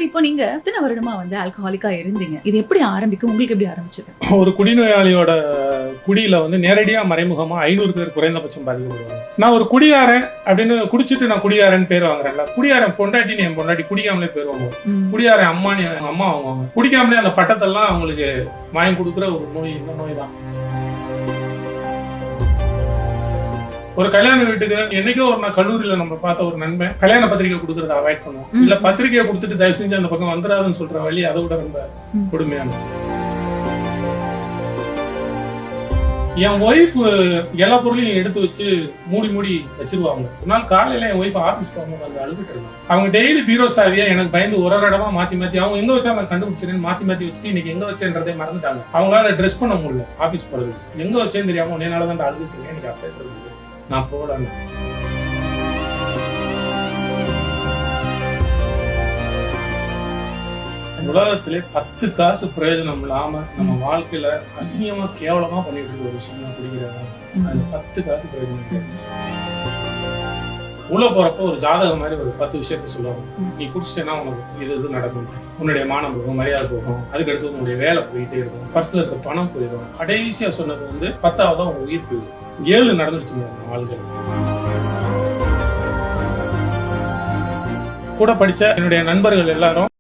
இப்போ நீங்க எத்தனை வருடமா ஆல்கஹாலிக்கா இருந்தீங்க? இது எப்படி ஆரம்பிக்கும்? உங்களுக்கு எப்படி ஆரம்பிச்சது? ஒரு குடிநோயாளியோட குடியில மறைமுகமா 500 பேர் குறைந்தபட்சம் பாதிக்கப்படுவாங்க. நான் ஒரு குடியாரன் அப்படின்னு குடிச்சிட்டு நான் குடியாரன் பேர் வாங்குறேன்ல, குடியாரன் பொண்டாட்டின்னு என் பொண்டாட்டி குடிக்காமலே பேர் வாங்குவோம், குடியாரன் அம்மானி அம்மா வாங்குவாங்க. குடிக்காமலே அந்த பட்டத்தெல்லாம் அவங்களுக்கு வாங்கி கொடுக்குற ஒரு நோய் இந்த நோய் தான். ஒரு கல்யாண வீட்டுக்கு என்னைக்கோ ஒரு நாள் கல்லூரியில நம்ம பார்த்த ஒரு நண்பன் கல்யாண பத்திரிகை கொடுக்கறத அவாய்ட் பண்ணுவோம். இல்ல பத்திரிகையை கொடுத்துட்டு தயவு செஞ்சு அந்த பக்கம் வந்துடாதுன்னு சொல்ற வழி அதை விட ரொம்ப கொடுமையானது. என் ஒய்ஃப் எல்லா பொருளையும் எடுத்து வச்சு மூடி வச்சிருவாங்க. ஒரு நாள் காலையில என் ஒய்ஃப் ஆபீஸ் போகும்போது வந்து அழுதுட்டு இருந்தாங்க. அவங்க டெய்லி பீரோ சாவியா எனக்கு பயந்து ஒரு இடமா மாத்தி அவங்க எங்க வச்சா நான் கண்டுபிடிச்சேன்னு மாத்தி வச்சுட்டு இன்னைக்கு எங்க வச்சேன்றதே மறந்துட்டாங்க. அவங்களால ட்ரெஸ் பண்ண முடியல ஆபீஸ் போறது. எங்க வச்சேன்னு தெரியாம உன்னாலதான் அழுதுட்டு இருக்கேன், எனக்கு பேசுறது நான் போகல. உலகத்திலே 10 காசு பிரயோஜனம் இல்லாம நம்ம வாழ்க்கையில அசிங்கமா கேவலமா பண்ணிட்டு இருக்க ஒரு விஷயம் குடிக்கிறாங்க. அது 10 காசு பிரயோஜனம். உள்ள போறப்ப ஒரு ஜாதகம் மாதிரி ஒரு 10 விஷயத்த சொல்லுவாங்க. நீ குடிச்சிட்டேன்னா உனக்கு இது நடக்கும், உன்னுடைய மானம் போகும், மரியாதை போகும், அதுக்கடுத்து உன்னுடைய வேலை போயிட்டே இருக்கும், பர்ஸ்ல இருக்க பணம் போயிடும். கடைசியா சொன்னது 10வது உங்க உயிர் போயிடும். 7 நடந்துருச்சுங்க வாழ்க்கை. கூட படிச்ச என்னுடைய நண்பர்கள் எல்லாரும்